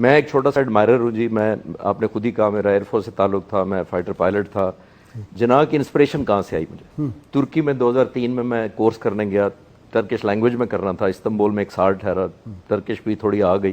میں ایک چھوٹا سا ایڈمائرر ہوں جی. میں آپ نے خود ہی کہا میرا ایئر فورس سے تعلق تھا, میں فائٹر پائلٹ تھا. جناح کی انسپریشن کہاں سے آئی مجھے؟ ترکی میں 2003 میں کورس کرنے گیا, ٹرکش لینگویج میں کرنا تھا. استنبول میں ایک سال ٹھہرا, ٹرکش بھی تھوڑی آ گئی.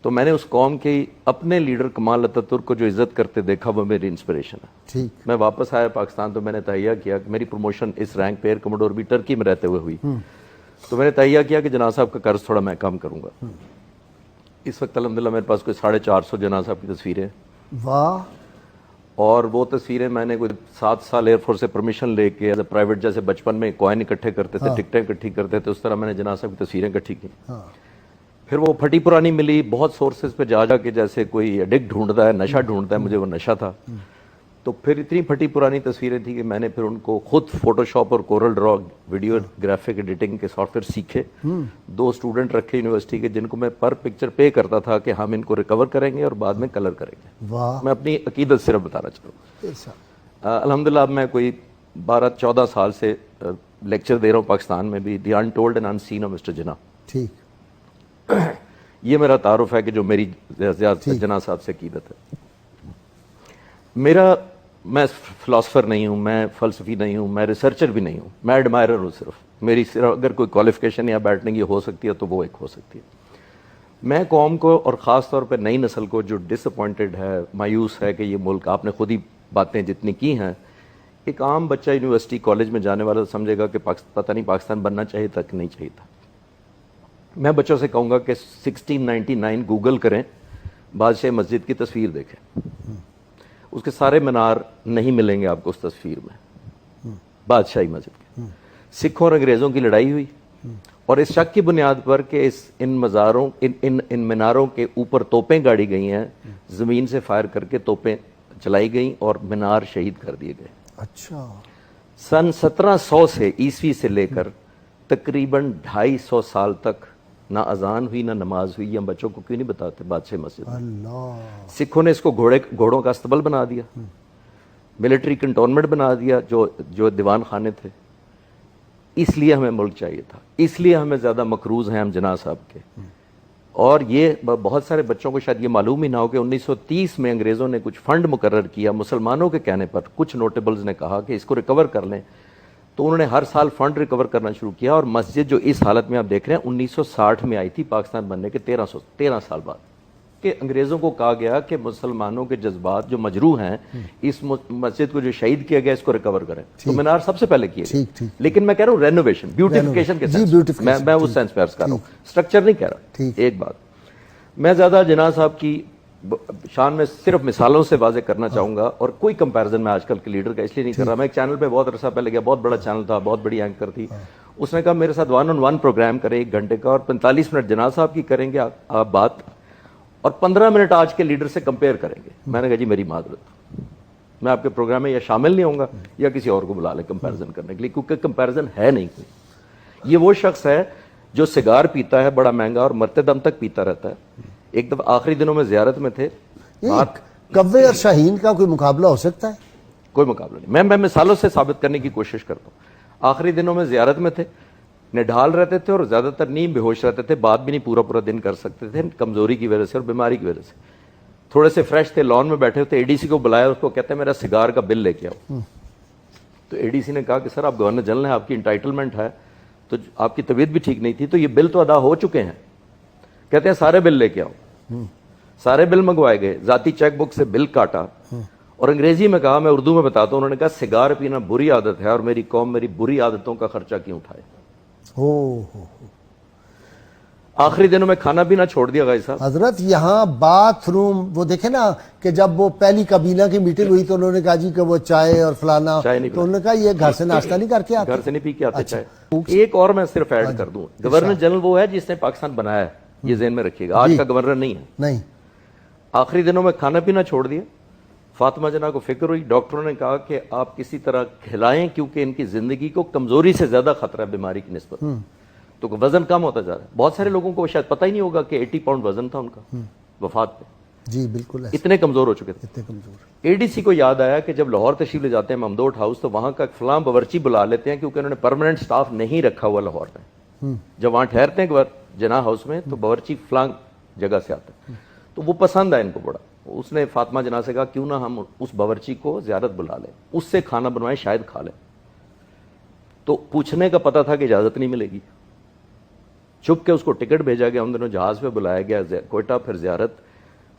تو میں نے اس قوم کی اپنے لیڈر کمال اتاترک کو جو عزت کرتے دیکھا, وہ میری انسپریشن ہے. میں واپس آیا پاکستان تو میں نے تہیہ کیا کہ میری پروموشن اس رینک پہ ایئر کموڈور بھی ٹرکی میں رہتے ہوئے ہوئی. تو میں نے تہیہ کیا کہ جناح صاحب کا قرض تھوڑا میں کم کروں گا. اس وقت الحمدللہ میرے پاس کوئی 450 جناح صاحب کی تصویریں. واہ. اور وہ تصویریں میں نے کوئی 7 سال ایئر فورس سے پرمیشن لے کے ایز اے پرائیویٹ, جیسے بچپن میں کوائن اکٹھے کرتے تھے, ٹکٹیں اکٹھی کرتے تھے, اس طرح میں نے جناح صاحب کی تصویریں اکٹھی کی. پھر وہ پھٹی پرانی ملی بہت سورسز پہ جا کے, جیسے کوئی ایڈکٹ ڈھونڈتا ہے, نشہ ڈھونڈتا ہے, مجھے وہ نشہ تھا. تو پھر اتنی پھٹی پرانی تصویریں تھیں کہ میں نے پھر ان کو خود فوٹو شاپ اور کورل ڈرا ویڈیو گرافک ایڈیٹنگ کے سافٹ ویئر سیکھے. 2 اسٹوڈنٹ رکھے یونیورسٹی کے جن کو میں پر پکچر پے کرتا تھا کہ ہم ان کو ریکور کریں گے اور بعد میں کلر کریں گے. میں اپنی عقیدت صرف بتانا چاہوں. الحمدللہ اب میں کوئی 12-14 سال سے لیکچر دے رہا ہوں پاکستان میں بھی, the untold and unseen of mister Jinnah. ٹھیک, یہ میرا تعارف ہے کہ جو میری جناح صاحب سے عقیدت ہے. میں فلاسفر نہیں ہوں, میں فلسفی نہیں ہوں, میں ریسرچر بھی نہیں ہوں, میں ایڈمائرر ہوں. میری صرف اگر کوئی کوالیفیکیشن یا بیٹھنے کی ہو سکتی ہے تو وہ ایک ہو سکتی ہے. میں قوم کو اور خاص طور پہ نئی نسل کو جو ڈس اپوائنٹڈ ہے, مایوس ہے کہ یہ ملک, آپ نے خود ہی باتیں جتنی کی ہیں, ایک عام بچہ یونیورسٹی کالج میں جانے والا سمجھے گا کہ پتہ نہیں پاکستان بننا چاہیے تھا کہ نہیں چاہیے تھا. میں بچوں سے کہوں گا کہ 1699 گوگل کریں, بادشاہ مسجد کی تصویر دیکھیں, اس کے سارے مینار نہیں ملیں گے آپ کو اس تصویر میں, بادشاہی مسجد کے. سکھوں اور انگریزوں کی لڑائی ہوئی, اور اس شک کی بنیاد پر کہ ان میناروں کے اوپر توپیں گاڑی گئی ہیں, زمین سے فائر کر کے توپیں چلائی گئیں اور مینار شہید کر دیے گئے. اچھا. سن 1700 سے عیسوی سے لے کر تقریباً 250 سال تک نہ اذان ہوئی نہ نماز ہوئی. یہ ہم بچوں کو کیوں نہیں بتاتے بادشاہ مسجد میں؟ سکھوں نے اس کو گھوڑوں کا استبل بنا دیا, ملٹری کنٹونمنٹ بنا دیا جو دیوان خانے تھے. اس لیے ہمیں ملک چاہیے تھا, اس لیے ہمیں زیادہ مقروض ہیں ہم جناح صاحب کے. اور یہ بہت سارے بچوں کو شاید یہ معلوم ہی نہ ہو کہ 1930 میں انگریزوں نے کچھ فنڈ مقرر کیا مسلمانوں کے کہنے پر. کچھ نوٹیبلز نے کہا کہ اس کو ریکور کر لیں, تو انہوں نے ہر سال فنڈ ریکور کرنا شروع کیا. اور مسجد جو اس حالت میں آپ دیکھ رہے ہیں 1960 میں آئی تھی پاکستان بننے کے 13 سال بعد, کہ انگریزوں کو کہا گیا کہ مسلمانوں کے جذبات جو مجروح ہیں, اس مسجد کو جو شہید کیا گیا اس کو ریکور کریں. تو مینار سب سے پہلے کیے گئے, لیکن میں کہہ رہا ہوں رینوویشن, بیوٹیفیکیشن کے سینس میں اس سینس پہ عرض کر رہا ہوں, اسٹرکچر نہیں کہہ رہا. ایک بات میں زیادہ جناح صاحب کی شان میں صرف مثالوں سے واضح کرنا چاہوں گا, اور کوئی کمپیرزن میں آج کل کے لیڈر کا اس لیے نہیں کر رہا. میں ایک چینل پہ بہت عرصہ پہلے گیا, بہت بڑا چینل تھا, بہت بڑی اینکر تھی. اس نے کہا میرے ساتھ 1-on-1 پروگرام کرے 1 گھنٹے کا, اور 45 منٹ جناح صاحب کی کریں گے آپ بات, اور 15 منٹ آج کے لیڈر سے کمپیئر کریں گے. میں نے کہا جی میری معذرت, میں آپ کے پروگرام میں یا شامل نہیں ہوں گا یا کسی اور کو بلا لیں کمپیرزن کرنے کے لیے, کیونکہ کمپیرزن ہے نہیں کوئی. یہ وہ شخص ہے جو سگار پیتا ہے بڑا مہنگا اور مرتے دم تک پیتا رہتا ہے. ایک دفعہ آخری دنوں میں زیارت میں تھے, کوے اور شاہین کا کوئی مقابلہ ہو سکتا ہے؟ کوئی مقابلہ نہیں. میں مثالوں سے ثابت کرنے کی کوشش کرتا ہوں. آخری دنوں میں زیارت میں تھے, نڈھال رہتے تھے اور زیادہ تر نیم بے ہوش رہتے تھے, بات بھی نہیں پورا دن کر سکتے تھے کمزوری کی وجہ سے اور بیماری کی وجہ سے. تھوڑے سے فریش تھے, لان میں بیٹھے تھے, اے ڈی سی کو بلایا, اس کو کہتے ہیں میرا سگار کا بل لے کے آؤ. تو اے ڈی سی نے کہا کہ سر آپ گورنر جنرل ہیں, آپ کی انٹائٹلمنٹ ہے, تو آپ کی طبیعت بھی ٹھیک نہیں تھی, تو یہ بل تو ادا ہو چکے ہیں. کہتے ہیں سارے بل لے کے آؤ. سارے بل منگوائے گئے, ذاتی چیک بک سے بل کاٹا, اور انگریزی میں کہا, میں اردو میں بتاتا ہوں, انہوں نے کہا سگار پینا بری عادت ہے اور میری قوم میری بری عادتوں کا خرچہ کیوں اٹھائے. آخری دنوں میں کھانا پینا چھوڑ دیا گیا صاحب. حضرت یہاں باتھ روم وہ دیکھیں نا, کہ جب وہ پہلی کابینہ کی میٹنگ ہوئی تو انہوں نے کہا جی کہ وہ چائے اور فلانا, تو انہوں نے کہا یہ گھر سے ناشتہ نہیں کر کے آتے, گھر سے نہیں پی کے آتے چائے. ایک اور میں صرف ایڈ کر دوں, گورنر جنرل وہ ہے جس نے پاکستان بنایا ہے, یہ ذہن میں رکھیے گا, آج کا گورنر نہیں ہے. نہیں. آخری دنوں میں کھانا پینا چھوڑ دیا. فاطمہ جناح کو فکر ہوئی, ڈاکٹروں نے کہا کہ آپ کسی طرح کھلائیں, کیونکہ ان کی زندگی کو کمزوری سے زیادہ خطرہ ہے بیماری کی نسبت, تو وزن کم ہوتا جا رہا ہے. بہت سارے لوگوں کو شاید پتہ ہی نہیں ہوگا کہ 80 پاؤنڈ وزن تھا ان کا وفات پہ. جی بالکل, اتنے کمزور ہو چکے تھے. اے ڈی سی کو یاد آیا کہ جب لاہور تشریف لے جاتے ہیں ممدوٹ ہاؤس, تو وہاں کا فلاں باورچی بلا لیتے ہیں, کیونکہ انہوں نے پرماننٹ سٹاف نہیں رکھا ہوا لاہور میں. جب وہاں ٹھہرتے ہیں جناح ہاؤس میں, تو باورچی فلاں جگہ سے آتا ہے. تو وہ پسند آیا ان کو بڑا. اس نے فاطمہ جناح سے کہا کیوں نہ ہم اس باورچی کو زیارت بلا لیں, اس سے کھانا بنوائیں, شاید کھا لیں. تو پوچھنے کا پتہ تھا کہ اجازت نہیں ملے گی. چھپ کے اس کو ٹکٹ بھیجا گیا, ان دنوں جہاز پہ بلایا گیا کوئٹہ, پھر زیارت.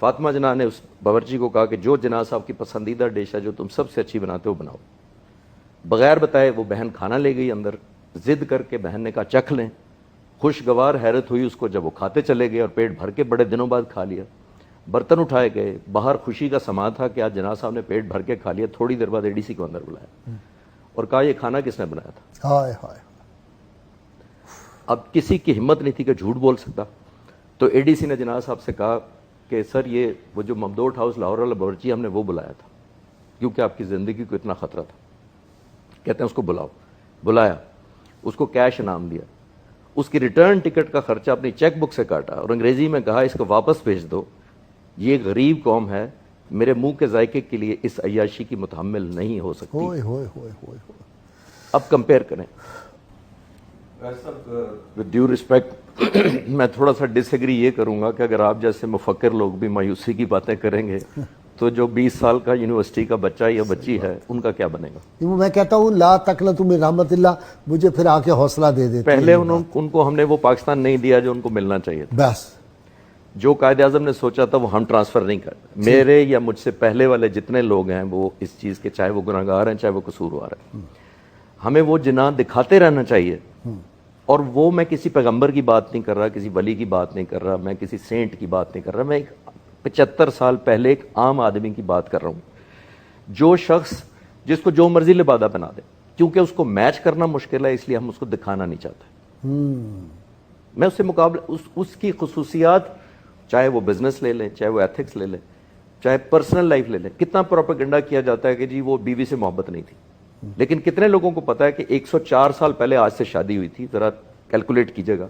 فاطمہ جناح نے اس باورچی کو کہا کہ جو جناح صاحب کی پسندیدہ ڈش ہے, جو تم سب سے اچھی بناتے ہو, بناؤ. بغیر بتائے وہ بہن کھانا لے گئی اندر. ضد کر کے بہن نے کہا چکھ لیں. خوشگوار حیرت ہوئی اس کو جب وہ کھاتے چلے گئے اور پیٹ بھر کے بڑے دنوں بعد کھا لیا. برتن اٹھائے گئے, باہر خوشی کا سما تھا کہ آج جناح صاحب نے پیٹ بھر کے کھا لیا. تھوڑی دیر بعد ADC کو اندر بلایا اور کہا یہ کھانا کس نے بنایا تھا. ہائے ہائے. اب کسی کی ہمت نہیں تھی کہ جھوٹ بول سکتا, تو ADC نے جناح صاحب سے کہا کہ سر یہ وہ جو ممدوٹ ہاؤس لاہور والا باورچی ہم نے وہ بلایا تھا کیونکہ آپ کی زندگی کو اتنا خطرہ تھا. کہتے ہیں اس کو بلاؤ. بلایا, اس کو کیش انعام دیا, اس کی ریٹرن ٹکٹ کا خرچہ اپنی چیک بک سے کاٹا اور انگریزی میں کہا اس کو واپس بھیج دو, یہ غریب قوم ہے, میرے منہ کے ذائقے کے لیے اس عیاشی کی متحمل نہیں ہو سکتی. ہوئے ہوئے ہوئے ہوئے. اب کمپیئر کریں. ود ڈیو رسپیکٹ میں تھوڑا سا ڈس ایگری یہ کروں گا کہ اگر آپ جیسے مفکر لوگ بھی مایوسی کی باتیں کریں گے تو جو 20 سال کا یونیورسٹی کا بچہ یا بچی ہے ان کا کیا بنے گا. میں کہتا ہوں لا تقنطوا من رحمت اللہ, مجھے پھر آ کے حوصلہ دے دیتے. پہلے ان کو ہم نے وہ پاکستان نہیں دیا جو ان کو ملنا چاہیے تھا. بس جو قائد اعظم نے سوچا تھا وہ ہم ٹرانسفر نہیں کرتے. میرے یا مجھ سے پہلے والے جتنے لوگ ہیں وہ اس چیز کے, چاہے وہ گناہگار ہیں چاہے وہ قصوروار ہیں, ہمیں وہ جناح دکھاتے رہنا چاہیے. اور وہ میں کسی پیغمبر کی بات نہیں کر رہا, کسی ولی کی بات نہیں کر رہا, میں کسی سینٹ کی بات نہیں کر رہا, میں 75 سال پہلے ایک عام آدمی کی بات کر رہا ہوں. جو شخص جس کو جو مرضی لبادہ بنا دے, کیونکہ اس کو میچ کرنا مشکل ہے اس لیے ہم اس کو دکھانا نہیں چاہتے. میں اس سے مقابلہ اس کی خصوصیات, چاہے وہ بزنس لے لیں, چاہے وہ ایتھکس لے لیں, چاہے پرسنل لائف لے لیں. کتنا پروپیگنڈا کیا جاتا ہے کہ جی وہ بیوی سے محبت نہیں تھی, لیکن کتنے لوگوں کو پتا ہے کہ 104 سال پہلے آج سے شادی ہوئی تھی. ذرا کیلکولیٹ کیجئے گا.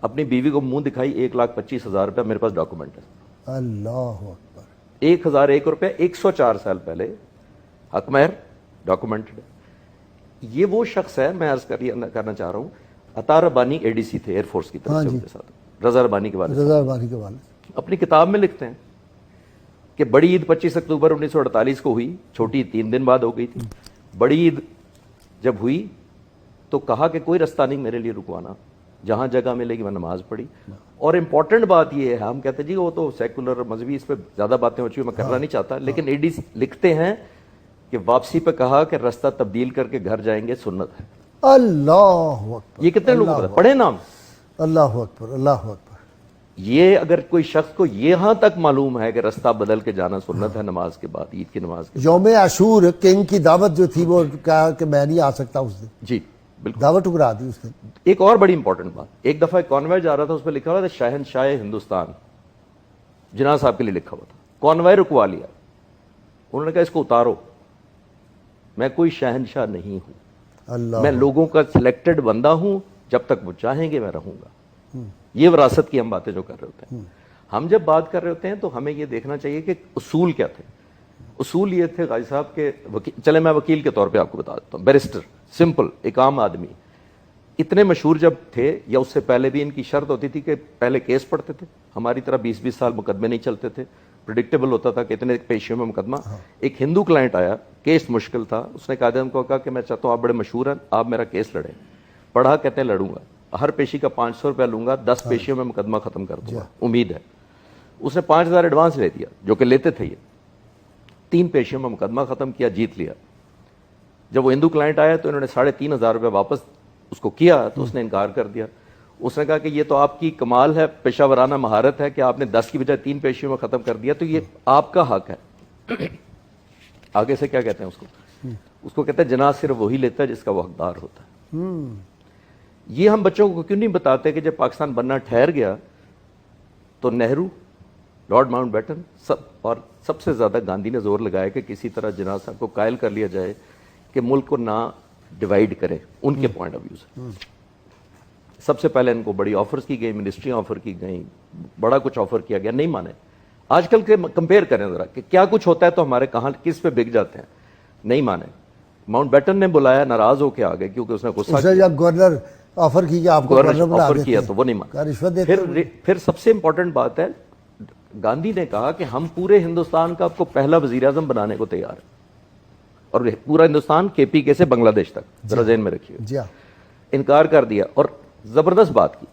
اپنی بیوی کو منہ دکھائی 1,25,000 روپے, میرے پاس ڈاکومنٹ ہے. اللہ اکبر. 1,001 روپے 104 سال پہلے, حق مہر ڈاکومنٹڈ. یہ وہ شخص ہے, میں عرض کرنا چاہ رہا ہوں, عطا ربانی ADC تھے ایئر فورس کی طرف سے ان کے ساتھ, رضا ربانی کے والد. رضا ربانی کے والد اپنی کتاب میں لکھتے ہیں کہ بڑی عید 25 اکتوبر 1948 کو ہوئی, چھوٹی 3 دن بعد ہو گئی تھی. بڑی عید جب ہوئی تو کہا کہ کوئی رستہ نہیں میرے لیے رکوانا, جہاں جگہ ملے گی میں نماز پڑھی. اور امپورٹنٹ بات یہ ہے, ہم کہتے ہیں جی وہ تو سیکولر اور مذہبی, اس پہ زیادہ باتیں ہو چکی میں کرنا نہیں چاہتا, لیکن ADC لکھتے ہیں کہ واپسی پہ کہا کہ رستہ تبدیل کر کے گھر جائیں گے, سنت ہے. اللہ اکبر. یہ کتنے لوگ پڑھے نام. اللہ اکبر. اللہ اکبر. یہ اگر کوئی شخص کو یہاں تک معلوم ہے کہ رستہ بدل کے جانا سنت ہے نماز کے بعد, عید کی نماز کے بعد. یوم عاشور کنگ کی دعوت جو تھی وہ کہا کہ میں نہیں آ سکتا اس دن. جی بالکل, دعوت ٹکرا دی اس دن. ایک اور بڑی امپورٹنٹ بات, ایک دفعہ کانوائے جا رہا تھا, اس پہ لکھا ہوا تھا شہنشاہ ہندوستان, جناح صاحب کے لیے لکھا ہوا تھا. کانوائے رکوا لیا, انہوں نے کہا اس کو اتارو, میں کوئی شہنشاہ نہیں ہوں, اللہ, میں لوگوں کا سلیکٹڈ بندہ ہوں, جب تک وہ چاہیں گے میں رہوں گا. یہ وراثت کی ہم باتیں جو کر رہے ہوتے ہیں. ہم جب بات کر رہے ہوتے ہیں تو ہمیں یہ دیکھنا چاہیے کہ اصول کیا تھے. اصول یہ تھے غازی صاحب کے, چلے میں وکیل کے طور پہ آپ کو بتا دیتا ہوں, بیرسٹر, سمپل ایک عام آدمی. اتنے مشہور جب تھے یا اس سے پہلے بھی ان کی شرط ہوتی تھی کہ پہلے کیس پڑھتے تھے, ہماری طرح 20-20 سال مقدمے نہیں چلتے تھے, پریڈکٹیبل ہوتا تھا کہ اتنے پیشیوں میں مقدمہ. ایک ہندو کلائنٹ آیا, کیس مشکل تھا, اس نے قائد اعظم کو کہا کہ میں چاہتا ہوں آپ بڑے مشہور ہیں, آپ میرا کیس لڑیں. پڑھا, کہتے ہیں لڑوں گا, ہر پیشی کا 500 روپیہ لوں گا, 10 پیشیوں میں مقدمہ ختم کر دوں گا, امید ہے. اس نے 5,000 ایڈوانس لے دیا, جو کہ لیتے تھے. یہ 3 پیشیوں میں مقدمہ ختم کیا, جیت لیا. جب وہ ہندو کلائنٹ آیا تو انہوں نے 3,500 روپے واپس اس کو کیا, تو اس نے انکار کر دیا. اس نے کہا کہ یہ تو آپ کی کمال ہے, پیشہ ورانہ مہارت ہے کہ آپ نے 10 کی بجائے 3 پیشیوں میں ختم کر دیا, تو یہ آپ کا حق ہے. آگے سے کیا کہتے ہیں اس کو, اس کو کہتے ہیں جناح صرف وہی لیتا ہے جس کا وہ حقدار ہوتا ہے. یہ ہم بچوں کو کیوں نہیں بتاتے کہ جب پاکستان بننا ٹھہر گیا تو نہرو, لارڈ ماؤنٹ بیٹن اور سب سے زیادہ گاندھی نے زور لگایا کہ کسی طرح جناح صاحب کو قائل کر لیا جائے کہ ملک کو نہ ڈیوائیڈ کرے ان کے پوائنٹ آف ویو سے. سب سے پہلے ان کو بڑی آفرز کی گئی, منسٹری آفر کی گئی, بڑا کچھ آفر کیا گیا, نہیں مانے. آج کل کے کمپیئر کریں ذرا کہ کیا کچھ ہوتا ہے تو ہمارے کہاں کس پہ بک جاتے ہیں, نہیں مانے. ماؤنٹ بیٹن نے بلایا, ناراض ہو کے آ گئے کیونکہ اس نے غصہ کیا. جب گورنر آفر کی کہ آپ کو گورنر بنا آفر دیتے کیا ہیں, تو وہ نہیں مانا. رشوت دیتے ہیں. پھر سب سے امپورٹنٹ بات ہے گاندھی نے کہا کہ ہم پورے ہندوستان کا آپ کو پہلا وزیر اعظم بنانے کو تیار ہیں، اور پورا ہندوستان KPK سے بنگلہ دیش تک، ذرا ذہن میں رکھیے. جی ہاں، انکار کر دیا اور زبردست بات کی.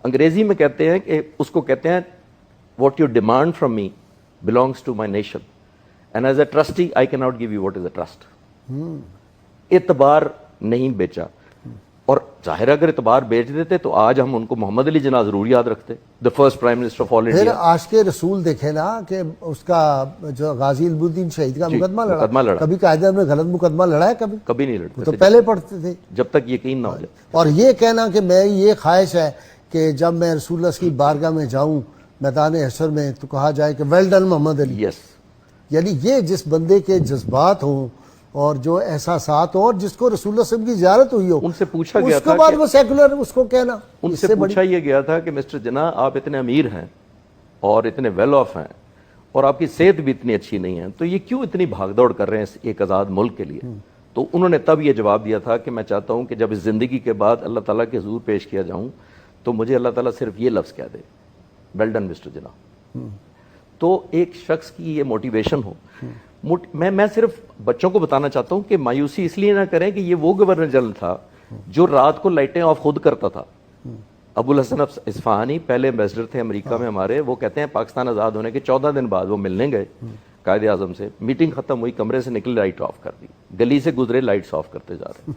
انگریزی میں کہتے ہیں کہ اس کو کہتے ہیں what you demand from me belongs to my nation and as a trustee I cannot give you what is a trust. اعتبار نہیں بیچا، اور ظاہر اگر اعتبار بیچ دیتے تو آج ہم ان کو محمد علی جناح ضرور یاد رکھتے، the first prime minister of all پھر India. عاشق رسول دیکھے نا کہ اس کا جو غازی الدین شہید کا مقدمہ لڑا، کبھی قائد نے غلط مقدمہ لڑا ہے؟ کبھی نہیں لڑتے تو پہلے پڑھتے تھے جب تک یقین نہ ہو جائے. اور یہ کہنا کہ میں یہ خواہش ہے کہ جب میں رسول اللہ کی بارگاہ میں جاؤں میدان حشر میں تو کہا جائے کہ ویل ڈن محمد علی. یس، یعنی یہ جس بندے کے جذبات ہوں اور جو احساسات ہوں اور جس کو رسول اللہ صلی اللہ علیہ وسلم کی زیارت ہوئی ہو، ان سے پوچھا گیا اس تھا کے بعد وہ سیکولر اس کو کہنا، ان سے پوچھا یہ گیا تھا کہ مسٹر جناح آپ اتنے امیر ہیں اور اتنے ویل آف ہیں اور آپ کی صحت بھی اتنی اچھی نہیں ہے، تو یہ کیوں اتنی بھاگ دوڑ کر رہے ہیں ایک آزاد ملک کے لیے؟ تو انہوں نے تب یہ جواب دیا تھا کہ میں چاہتا ہوں کہ جب اس زندگی کے بعد اللہ تعالیٰ کے حضور پیش کیا جاؤں تو مجھے اللہ تعالیٰ صرف یہ لفظ کہہ دے، ویل ڈن مسٹر جناح. تو ایک شخص کی یہ موٹیویشن ہو. میں صرف بچوں کو بتانا چاہتا ہوں کہ مایوسی اس لیے نہ کریں کہ یہ وہ گورنر جنرل تھا جو رات کو لائٹیں آف خود کرتا تھا. ابو الحسن اصفہانی پہلے ایمبیسڈر تھے امریکہ میں ہمارے، وہ کہتے ہیں پاکستان آزاد ہونے کے 14 دن بعد وہ ملنے گئے قائد اعظم سے، میٹنگ ختم ہوئی، کمرے سے نکلے لائٹ آف کر دی، گلی سے گزرے لائٹس آف کرتے جا رہے.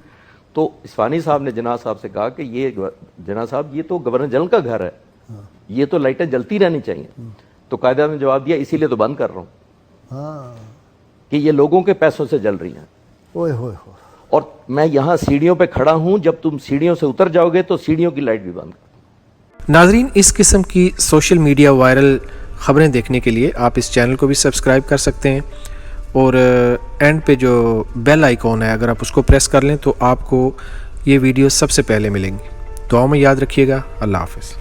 تو اصفہانی صاحب نے جناح صاحب سے کہا کہ یہ جناح صاحب یہ تو گورنر جنرل کا گھر ہے، یہ تو لائٹیں جلتی رہنی چاہیے. تو قائد اعظم نے جواب دیا اسی لیے تو بند کر رہا ہوں کہ یہ لوگوں کے پیسوں سے جل رہی ہیں، اور میں یہاں سیڑھیوں پہ کھڑا ہوں، جب تم سیڑھیوں سے اتر جاؤ گے تو سیڑھیوں کی لائٹ بھی بند کر. ناظرین، اس قسم کی سوشل میڈیا وائرل خبریں دیکھنے کے لیے آپ اس چینل کو بھی سبسکرائب کر سکتے ہیں، اور اینڈ پہ جو بیل آئیکن ہے اگر آپ اس کو پریس کر لیں تو آپ کو یہ ویڈیو سب سے پہلے ملیں گی. دعاؤں میں یاد رکھیے گا. اللہ حافظ.